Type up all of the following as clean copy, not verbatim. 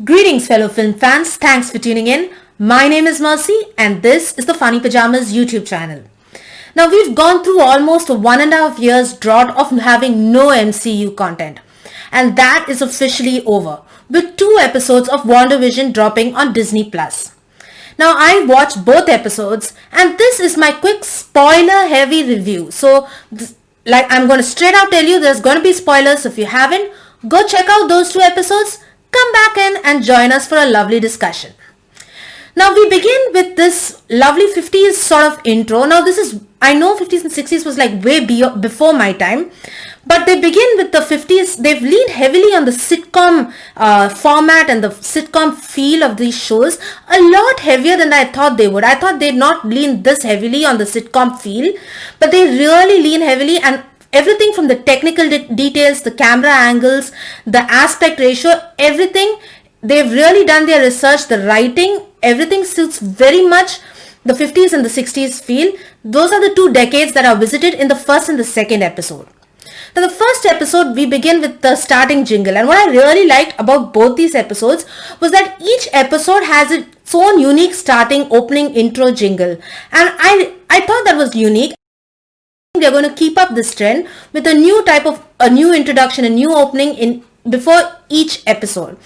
Greetings, fellow film fans. Thanks for tuning in. My name is Mercy, and this is the Funny Pajamas YouTube channel. Now, we've gone through almost 1.5 years drought of having no MCU content, and that is officially over, with 2 episodes of WandaVision dropping on Disney Plus. Now, I watched both episodes, and this is my quick spoiler-heavy review. So, I'm going to straight out tell you there's going to be spoilers. So if you haven't, go check out those 2 episodes. Come back in and join us for a lovely discussion. Now we begin with this lovely 50s sort of intro. Now this is, I know 50s and 60s was like way before my time, but they begin with the 50s. They've leaned heavily on the sitcom format and the sitcom feel of these shows, a lot heavier than I thought they would. I thought they'd not lean this heavily on the sitcom feel, but they really lean heavily, and everything from the technical details, the camera angles, the aspect ratio, everything, they've really done their research, the writing, everything suits very much the 50s and the 60s feel. Those are the 2 decades that are visited in the first and the second episode. Now the first episode, we begin with the starting jingle, and what I really liked about both these episodes was that each episode has its own unique starting opening intro jingle, and I thought that was unique. They're going to keep up this trend with a new introduction, a new opening in before each episode.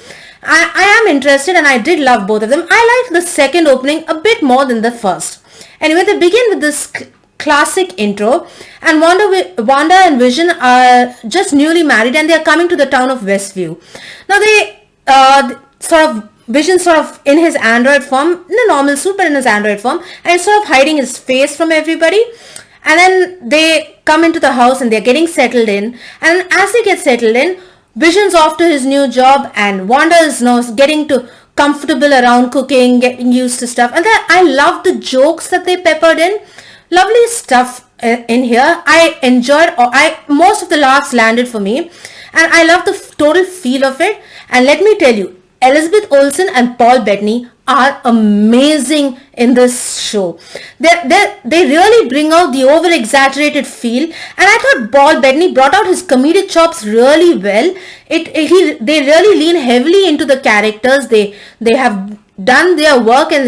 I am interested, and I did love both of them. I liked the second opening a bit more than the first. Anyway, they begin with this classic intro, and Wanda and Vision are just newly married, and they are coming to the town of Westview. Now Vision sort of in his android form, in a normal suit, but in his android form, and sort of hiding his face from everybody. And then they come into the house and they're getting settled in. And as they get settled in, Vision's off to his new job, and Wanda is now getting comfortable around cooking, getting used to stuff. And I love the jokes that they peppered in. Lovely stuff in here. I enjoyed, most of the laughs landed for me. And I love the total feel of it. And let me tell you, Elizabeth Olsen and Paul Bettany are amazing in this show. They really bring out the over-exaggerated feel, and I thought Paul Bettany brought out his comedic chops really well. They really lean heavily into the characters. They have done their work, and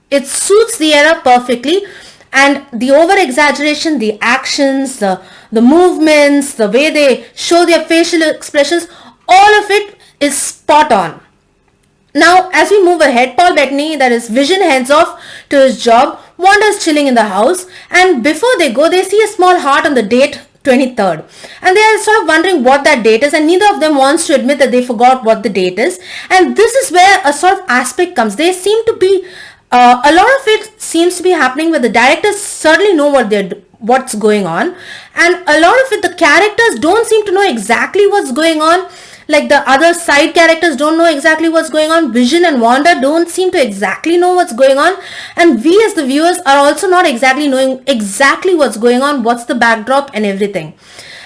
it suits the era perfectly. And the over-exaggeration, the actions, the movements, the way they show their facial expressions, all of it is spot on. Now, as we move ahead, Paul Bettany, that is Vision, heads off to his job. Wanda's chilling in the house, and before they go, they see a small heart on the date 23rd. And they are sort of wondering what that date is, and neither of them wants to admit that they forgot what the date is. And this is where a sort of aspect comes. They seem to be, a lot of it seems to be happening where the directors certainly know what's going on. And a lot of it, the characters don't seem to know exactly what's going on. Like the other side characters don't know exactly what's going on. Vision and Wanda don't seem to exactly know what's going on. And we as the viewers are also not exactly knowing exactly what's going on, what's the backdrop and everything.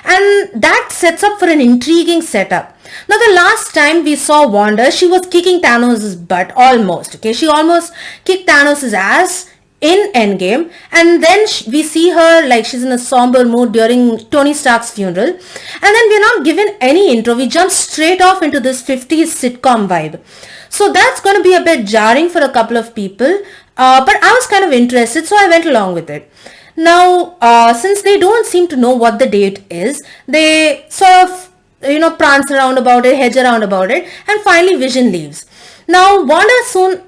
And that sets up for an intriguing setup. Now the last time we saw Wanda, she was kicking Thanos' butt almost. Okay, she almost kicked Thanos' ass in Endgame, and then we see her like she's in a somber mood during Tony Stark's funeral, and then we're not given any intro. We jump straight off into this 50s sitcom vibe. So that's going to be a bit jarring for a couple of people, but I was kind of interested, so I went along with it. Now, since they don't seem to know what the date is, they sort of, prance around about it, hedge around about it, and finally Vision leaves. Now, Wanda soon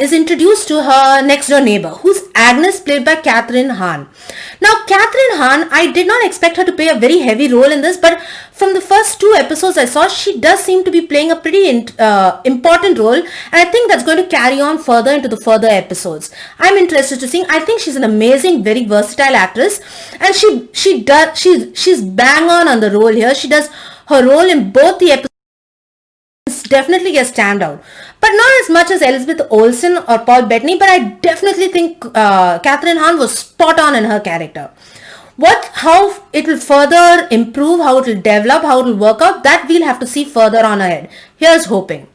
is introduced to her next door neighbor, who's Agnes, played by Kathryn Hahn. Now, Kathryn Hahn, I did not expect her to play a very heavy role in this, but from the first 2 episodes I saw, she does seem to be playing a pretty important role, and I think that's going to carry on further into the further episodes. I'm interested to see. I think she's an amazing, very versatile actress, and she's bang on the role here. She does her role in both the episodes. Definitely a standout, but not as much as Elizabeth Olsen or Paul Bettany, but I definitely think Kathryn Hahn was spot on in her character. How it will further improve, how it will develop, how it will work out, that we'll have to see further on ahead. Here's hoping.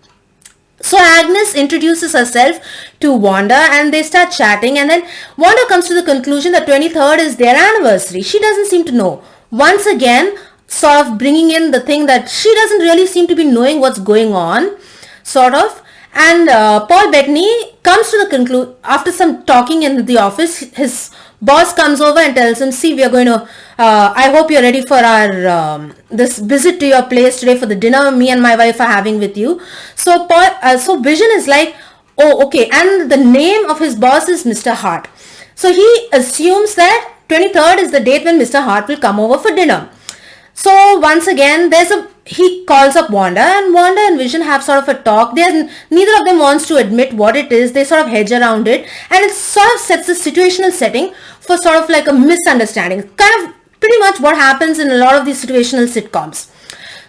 So Agnes introduces herself to Wanda, and they start chatting, and then Wanda comes to the conclusion that 23rd is their anniversary. She doesn't seem to know. Once again, sort of bringing in the thing that she doesn't really seem to be knowing what's going on, sort of. And Paul Bettany comes to the conclusion, after some talking in the office, his boss comes over and tells him, see, we are going to, I hope you're ready for our, this visit to your place today for the dinner me and my wife are having with you. So so Vision is like, oh, okay. And the name of his boss is Mr. Hart. So he assumes that 23rd is the date when Mr. Hart will come over for dinner. So once again, he calls up Wanda, and Wanda and Vision have sort of a talk. Neither of them wants to admit what it is. They sort of hedge around it, and it sort of sets the situational setting for sort of like a misunderstanding. Kind of pretty much what happens in a lot of these situational sitcoms.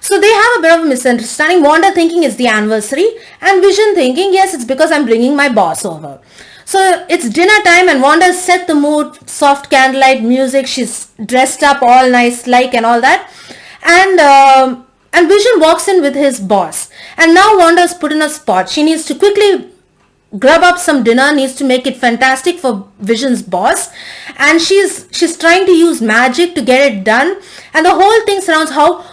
So they have a bit of a misunderstanding. Wanda thinking it's the anniversary, and Vision thinking, yes, it's because I'm bringing my boss over. So it's dinner time, and Wanda set the mood, soft candlelight music. She's dressed up all nice like and all that. And Vision walks in with his boss. And now Wanda's put in a spot. She needs to quickly grub up some dinner, needs to make it fantastic for Vision's boss. And she's trying to use magic to get it done. And the whole thing surrounds how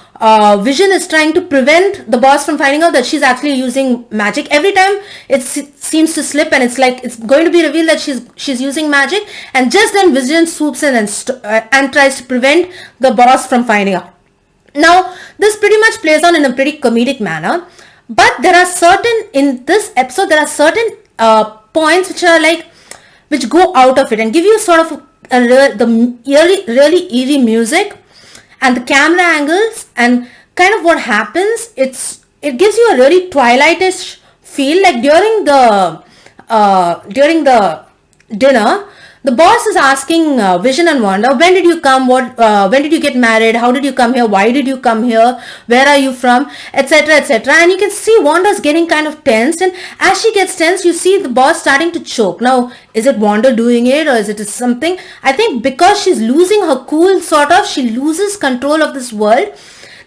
Vision is trying to prevent the boss from finding out that she's actually using magic. Every time it seems to slip, and it's like it's going to be revealed that she's using magic, and just then Vision swoops in and tries to prevent the boss from finding out. Now this pretty much plays on in a pretty comedic manner, but in this episode there are certain points which go out of it and give you sort of the really eerie music and the camera angles and kind of what happens. It gives you a really Twilightish feel. Like during the dinner, the boss is asking Vision and Wanda, when did you come? When did you get married? How did you come here? Why did you come here? Where are you from? Etc. etc. And you can see Wanda's getting kind of tensed, and as she gets tense, you see the boss starting to choke. Now, is it Wanda doing it, or is it something? I think because she's losing her cool, she loses control of this world.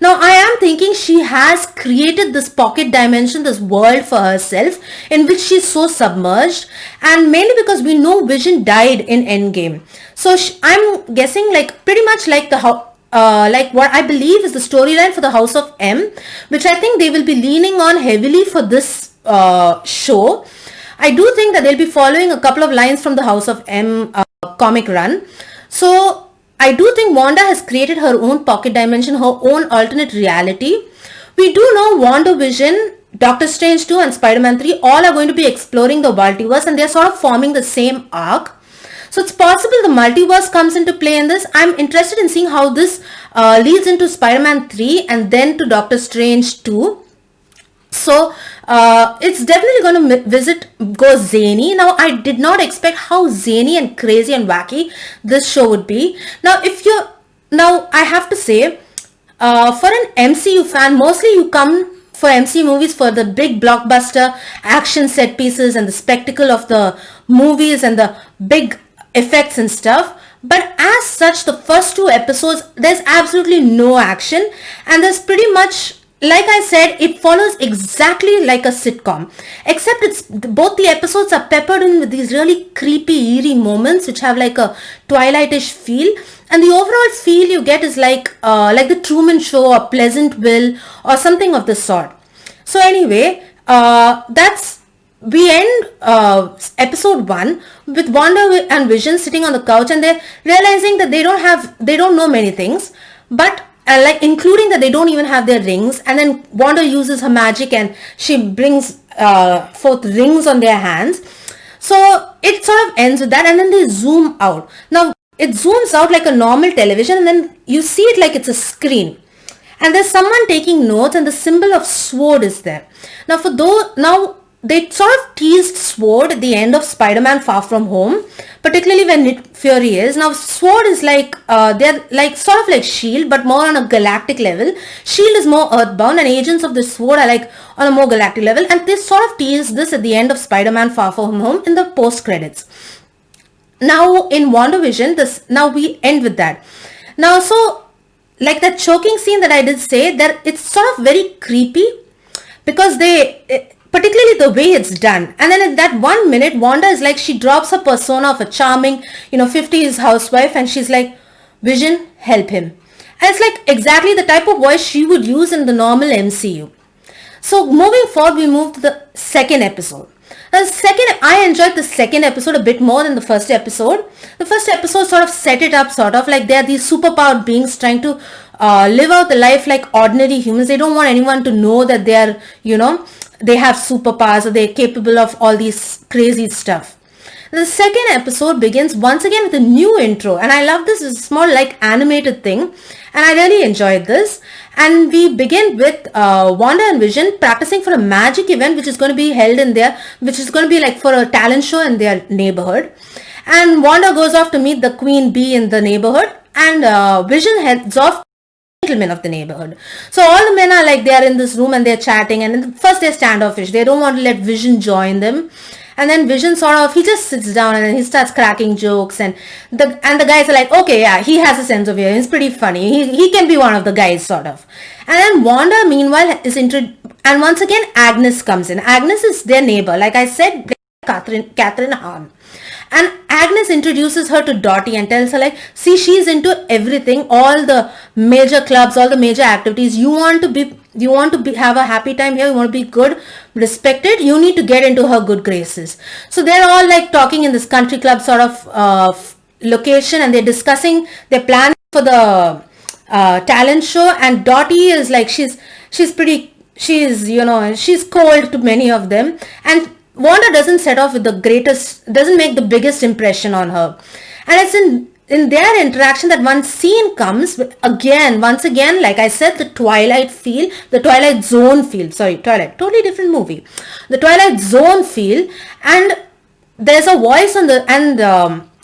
Now, I am thinking she has created this pocket dimension, this world for herself, in which she's so submerged, and mainly because we know Vision died in Endgame. So I'm guessing pretty much like what I believe is the storyline for the House of M, which I think they will be leaning on heavily for this show. I do think that they'll be following a couple of lines from the House of M comic run. So I do think Wanda has created her own pocket dimension, her own alternate reality. We do know WandaVision, Doctor Strange 2 and Spider-Man 3 all are going to be exploring the multiverse, and they're sort of forming the same arc. So it's possible the multiverse comes into play in this. I'm interested in seeing how this leads into Spider-Man 3 and then to Doctor Strange 2. So it's definitely going to go zany. Now, I did not expect how zany and crazy and wacky this show would be. Now, I have to say, for an MCU fan, mostly you come for MCU movies for the big blockbuster action set pieces and the spectacle of the movies and the big effects and stuff. But as such, the first 2 episodes, there's absolutely no action, and there's pretty much, like I said, it follows exactly like a sitcom, except both the episodes are peppered in with these really creepy, eerie moments which have like a Twilightish feel, and the overall feel you get is like the Truman Show or Pleasantville or something of the sort. So anyway, we end episode 1 with Wanda and Vision sitting on the couch, and they're realizing that they don't know many things, but including that they don't even have their rings. And then Wanda uses her magic and she brings forth rings on their hands. So it sort of ends with that, and then they zoom out. Now it zooms out like a normal television, and then you see it like it's a screen, and there's someone taking notes, and the symbol of sword is there. Now they sort of teased sword at the end of Spider-Man Far From Home, particularly when Nick Fury is. Now sword is they're like sort of like S.H.I.E.L.D. but more on a galactic level. S.H.I.E.L.D. is more earthbound, and Agents of the Sword are like on a more galactic level, and they sort of teased this at the end of Spider-Man Far From Home in the post credits. Now in WandaVision, now we end with that. Now, so like that choking scene that I did say, that it's sort of very creepy because particularly the way it's done. And then at that 1 minute, Wanda is like, she drops her persona of a charming, 50s housewife, and she's like, Vision, help him. And it's like exactly the type of voice she would use in the normal MCU. So moving forward, we move to the second episode. I enjoyed the second episode a bit more than the first episode. The first episode sort of set it up, sort of like they are these superpowered beings trying to live out the life like ordinary humans. They don't want anyone to know that they are, they have superpowers or they're capable of all these crazy stuff. The second episode begins once again with a new intro, and I love this. It's a small like animated thing, and I really enjoyed this. And we begin with Wanda and Vision practicing for a magic event which is going to be held in their, which is going to be like for a talent show in their neighborhood. And Wanda goes off to meet the queen bee in the neighborhood, and Vision heads off gentlemen of the neighborhood. So all the men are like, they are in this room and they're chatting, and first they're standoffish. They don't want to let Vision join them. And then Vision sort of, he just sits down and he starts cracking jokes, and the guys are like, okay, yeah, he has a sense of humor. He's pretty funny. He can be one of the guys, sort of. And then Wanda, meanwhile, and once again, Agnes comes in. Agnes is their neighbor. Like I said, Catherine Hahn. And Agnes introduces her to Dottie and tells her like, see, she's into everything, all the major clubs, all the major activities. You want to have a happy time here, you want to be good, respected, you need to get into her good graces. So they're all like talking in this country club sort of location, and they're discussing their plan for the talent show. And Dottie is like, she's cold to many of them, and Wanda doesn't doesn't make the biggest impression on her. And it's in their interaction that one scene comes once again, like I said, the Twilight Zone feel, totally different movie. The Twilight Zone feel, and there's a voice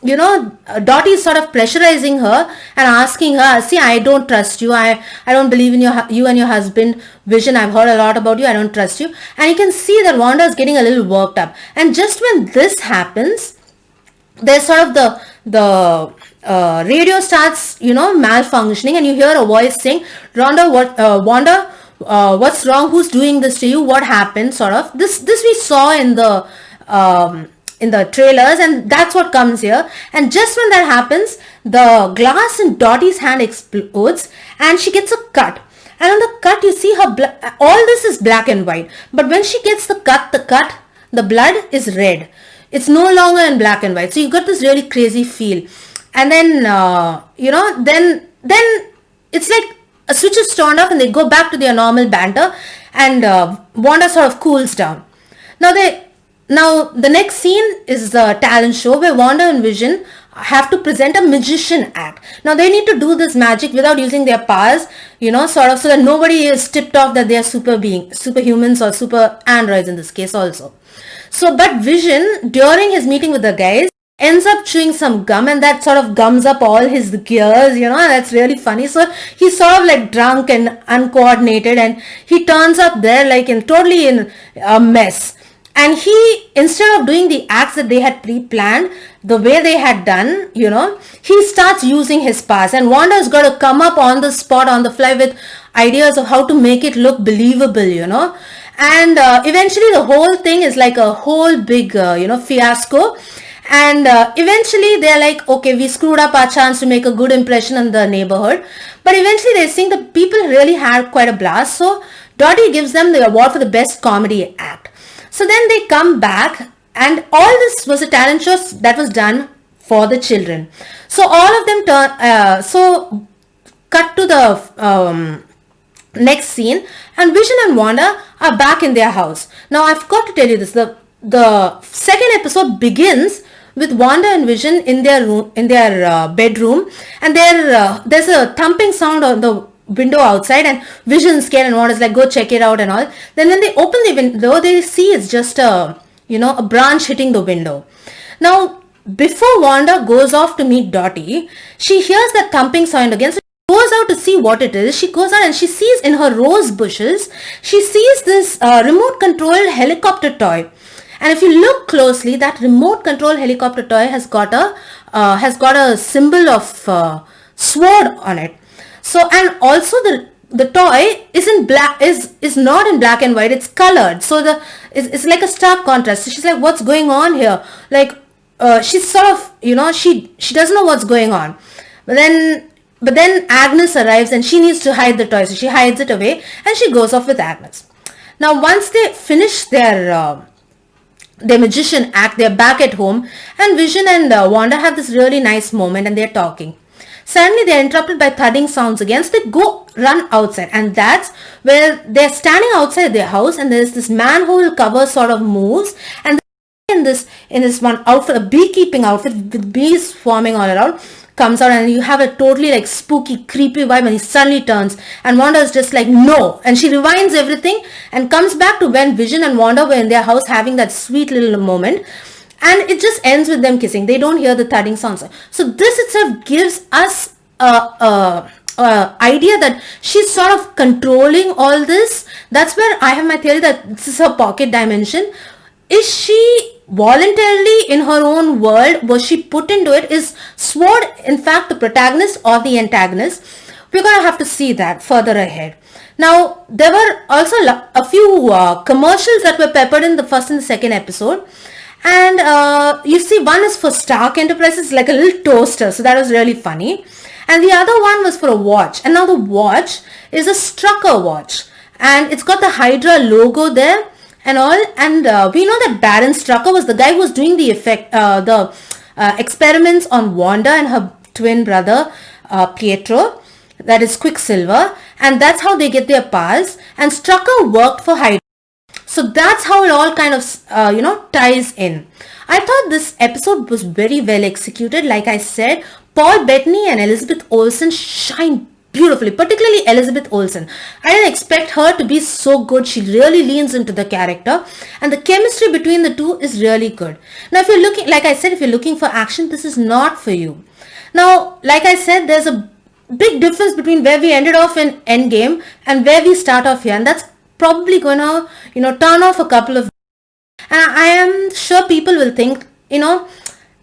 Dottie is sort of pressurizing her and asking her, see, I don't trust you. I don't believe in you and your husband, Vision. I've heard a lot about you. I don't trust you. And you can see that Wanda is getting a little worked up. And just when this happens, there's sort of the radio starts, malfunctioning, and you hear a voice saying, Wanda, what's wrong? Who's doing this to you? What happened? Sort of. This we saw in the trailers, and that's what comes here. And just when that happens, the glass in Dottie's hand explodes and she gets a cut. And on the cut, you see her all this is black and white, but when she gets the blood is red. It's no longer in black and white, so you got this really crazy feel. And then then it's like a switch is turned off and they go back to their normal banter, and Wanda sort of cools down. Now the next scene is the talent show where Wanda and Vision have to present a magician act. Now they need to do this magic without using their powers, sort of, so that nobody is tipped off that they are superhumans or super androids in this case also. So, but Vision, during his meeting with the guys, ends up chewing some gum, and that sort of gums up all his gears, and that's really funny. So he's sort of like drunk and uncoordinated, and he turns up there like totally in a mess. And he, instead of doing the acts that they had pre-planned, the way they had done, he starts using his powers. And Wanda's got to come up on the spot, on the fly, with ideas of how to make it look believable, And eventually the whole thing is like a whole big, fiasco. And eventually they're like, okay, we screwed up our chance to make a good impression in the neighborhood. But eventually they think the people really had quite a blast. So Dottie gives them the award for the best comedy act. So then they come back, and all this was a talent show that was done for the children. So all of them cut to the next scene, and Vision and Wanda are back in their house. Now I've got to tell you this, the second episode begins with Wanda and Vision in their room, in their bedroom, and there's a thumping sound on the window outside, and Vision's scared, and Wanda's like, go check it out and all. Then when they open the window, they see it's just a branch hitting the window. Now before Wanda goes off to meet Dottie, she hears that thumping sound again. So she goes out to see what it is. She goes out and she sees in her rose bushes, she sees this remote controlled helicopter toy. And if you look closely, that remote control helicopter toy has got a symbol of sword on it. So, and also the toy is not in black and white, it's colored. So it's like a stark contrast. So she's like, what's going on here? Like, she's sort of, she doesn't know what's going on. But then Agnes arrives and she needs to hide the toy. So she hides it away and she goes off with Agnes. Now, once they finish their magician act, they're back at home, and Vision and Wanda have this really nice moment, and they're talking. Suddenly, they're interrupted by thudding sounds again, so they go run outside, and that's where they're standing outside their house, and there's this manhole cover sort of moves, and in this one outfit, a beekeeping outfit with bees swarming all around, comes out, and you have a totally like spooky, creepy vibe, and he suddenly turns, and Wanda is just like, no, and she rewinds everything and comes back to when Vision and Wanda were in their house having that sweet little moment, and it just ends with them kissing. They don't hear the thudding sounds. So this itself gives us a idea that she's sort of controlling all this. That's where I have my theory that this is her pocket dimension. Is she voluntarily in her own world? Was she put into it? Is Sword in fact the protagonist or the antagonist? We're going to have to see that further ahead. Now, there were also a few commercials that were peppered in the first and the second episode. And you see, one is for Stark Enterprises, like a little toaster. So that was really funny. And the other one was for a watch. And now the watch is a Strucker watch. And it's got the Hydra logo there and all. And we know that Baron Strucker was the guy who was doing the experiments on Wanda and her twin brother, Pietro. That is Quicksilver. And that's how they get their powers. And Strucker worked for Hydra. So that's how it all kind of, ties in. I thought this episode was very well executed. Like I said, Paul Bettany and Elizabeth Olsen shine beautifully, particularly Elizabeth Olsen. I didn't expect her to be so good. She really leans into the character, and the chemistry between the two is really good. Now, if you're looking, like I said, if you're looking for action, this is not for you. Now, like I said, there's a big difference between where we ended off in Endgame and where we start off here, and that's probably gonna, turn off a couple of, and I am sure people will think,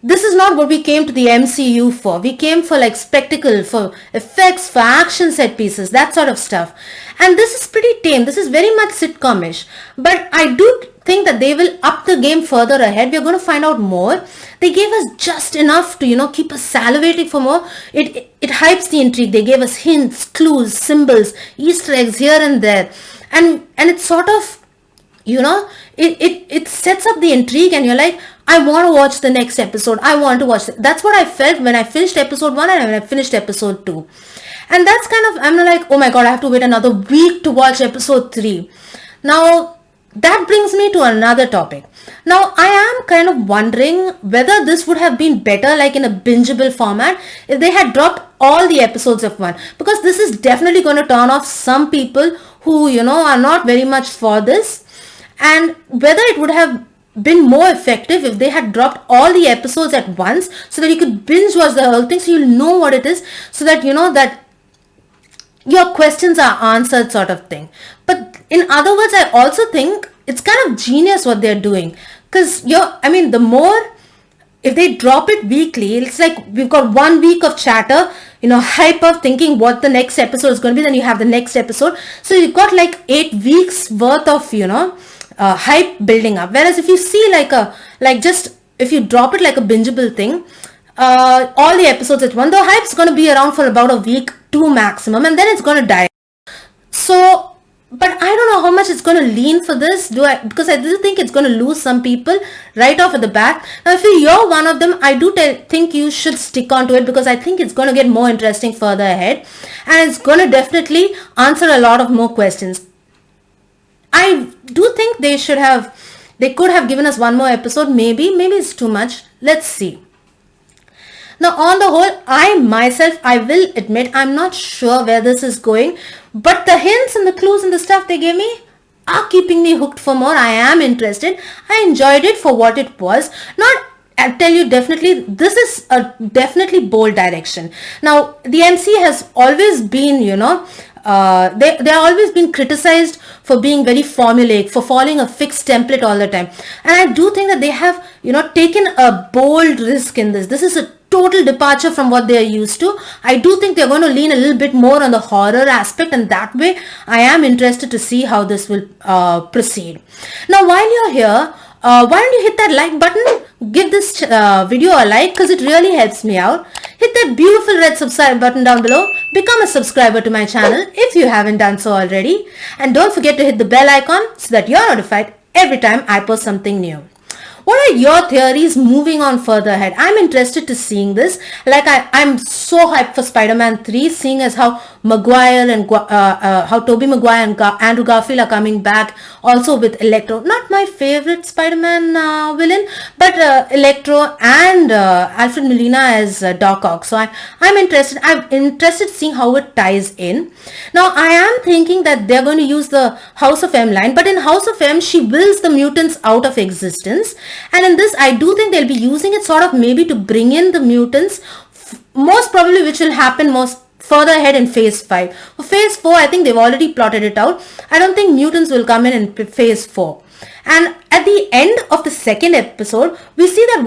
this is not what we came to the MCU for. We came for like spectacle, for effects, for action set pieces, that sort of stuff. And this is pretty tame. This is very much sitcomish. But I do think that they will up the game further ahead. We're going to find out more. They gave us just enough to, keep us salivating for more. It hypes the intrigue. They gave us hints, clues, symbols, Easter eggs here and there. And it's sort of, it sets up the intrigue, and you're like, I want to watch the next episode. I want to watch it. That's what I felt when I finished episode 1 and when I finished episode 2. And that's kind of, I'm like, oh my god, I have to wait another week to watch episode 3. Now, that brings me to another topic. Now, I am kind of wondering whether this would have been better like in a bingeable format if they had dropped all the episodes of one. Because this is definitely going to turn off some people who, are not very much for this. And whether it would have been more effective if they had dropped all the episodes at once so that you could binge watch the whole thing, so you'll know what it is, so that that your questions are answered, sort of thing. But in other words, I also think it's kind of genius what they're doing, because the more, if they drop it weekly, it's like we've got 1 week of chatter, hype of thinking what the next episode is going to be, then you have the next episode, so you've got like 8 weeks worth of hype building up. Whereas if you see if you drop it like a bingeable thing, all the episodes at once, the hype's going to be around for about a week, 2 maximum, and then it's going to die. So, but I don't know how much it's going to lean for this. Because I do think it's going to lose some people right off at the bat. Now, if you're one of them, I do think you should stick on to it, because I think it's going to get more interesting further ahead, and it's going to definitely answer a lot of more questions. I do think they could have given us 1 more episode. Maybe it's too much. Let's see. Now, on the whole, I will admit, I'm not sure where this is going, but the hints and the clues and the stuff they gave me are keeping me hooked for more. I am interested. I enjoyed it for what it was. I'll tell you, definitely, this is a definitely bold direction. Now, the MC has always been, they're always been criticized for being very formulaic, for following a fixed template all the time. And I do think that they have, taken a bold risk in this. This is a total departure from what they are used to. I do think they're going to lean a little bit more on the horror aspect, and that way I am interested to see how this will proceed. Now, while you're here, why don't you hit that like button? Give this video a like because it really helps me out. Hit that beautiful red subscribe button down below. Become a subscriber to my channel if you haven't done so already. And don't forget to hit the bell icon so that you're notified every time I post something new. What are your theories moving on further ahead? I'm interested to seeing this. Like I'm so hyped for Spider-Man 3, seeing as how Maguire and how Tobey Maguire and Andrew Garfield are coming back, also with Electro. Not my favorite Spider-Man villain, but Electro and Alfred Molina as Doc Ock. So I'm interested. I'm interested seeing how it ties in. Now I am thinking that they're going to use the House of M line, but in House of M she wills the mutants out of existence. And in this, I do think they'll be using it sort of maybe to bring in the mutants, most probably, which will happen most further ahead in phase 5. For phase 4, I think they've already plotted it out. I don't think mutants will come in phase 4. And at the end of the second episode, we see that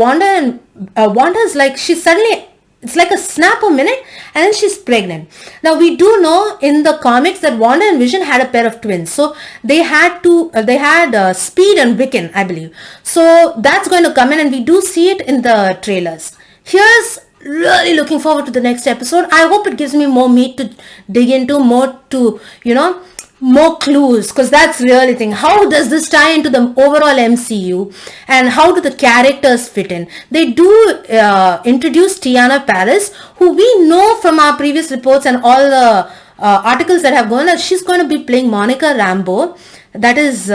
Wanda's like, she's suddenly, it's like a snap a minute, and then she's pregnant. Now we do know in the comics that Wanda and Vision had a pair of twins, so they had Speed and Wiccan, I believe. So that's going to come in, and we do see it in the trailers. Here's really looking forward to the next episode. I hope it gives me more meat to dig into, more to, more clues, because that's really thing. How does this tie into the overall MCU, and how do the characters fit in? They do introduce Teyonah Parris, who we know from our previous reports and all the articles that have gone that she's going to be playing Monica Rambeau. That is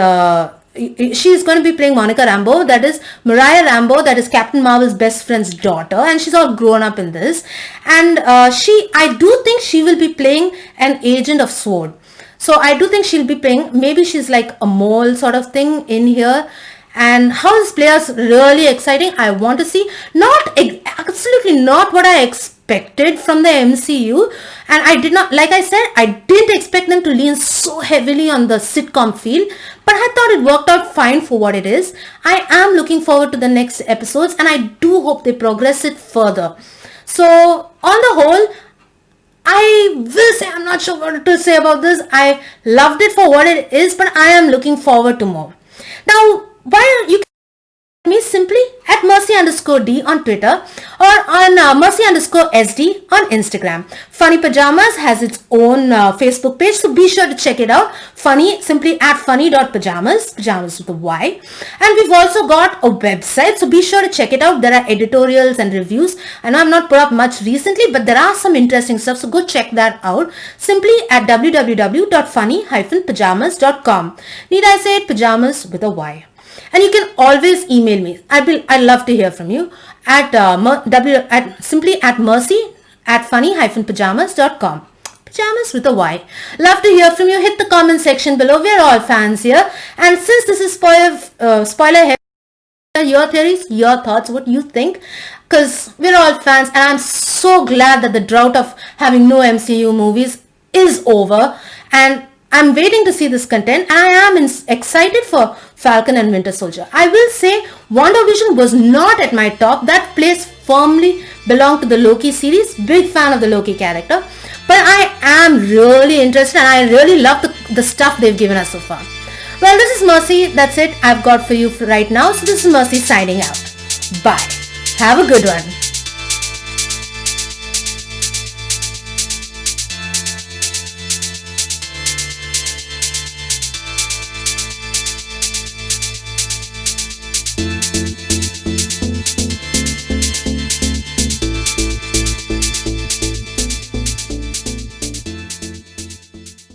she's going to be playing Monica Rambeau, that is Mariah Rambeau, that is Captain Marvel's best friend's daughter, and she's all grown up in this. And I do think she will be playing an agent of SWORD. So I do think she'll be playing, maybe she's like a mole sort of thing in here. And how this plays really exciting. I want to see, absolutely not what I expected from the MCU. And I did not, like I said, I didn't expect them to lean so heavily on the sitcom feel, but I thought it worked out fine for what it is. I am looking forward to the next episodes, and I do hope they progress it further. So on the whole, I will say, I'm not sure what to say about this. I loved it for what it is, but I am looking forward to more. Now, you can me simply at Mercy_D on Twitter, or on Mercy_SD on Instagram. Funny Pajamas has its own Facebook page, so be sure to check it out. Funny, simply at funny.pajamas, pajamas with a Y. And we've also got a website, so be sure to check it out. There are editorials and reviews. I know I've not put up much recently, but there are some interesting stuff, so go check that out. Simply at www.funny-pajamas.com. Need I say it? Pajamas with a Y. And you can always email me. I'd love to hear from you at simply at mercy@funny-pajamas.com. Pajamas with a Y. Love to hear from you. Hit the comment section below. We're all fans here. And since this is spoiler heavy, your theories, your thoughts, what you think, because we're all fans, and I'm so glad that the drought of having no MCU movies is over, and I'm waiting to see this content, and I am excited for Falcon and Winter Soldier. I will say WandaVision was not at my top. That place firmly belonged to the Loki series. Big fan of the Loki character. But I am really interested, and I really love the stuff they've given us so far. Well, this is Mercy. That's it I've got for you right now. So this is Mercy signing out. Bye. Have a good one.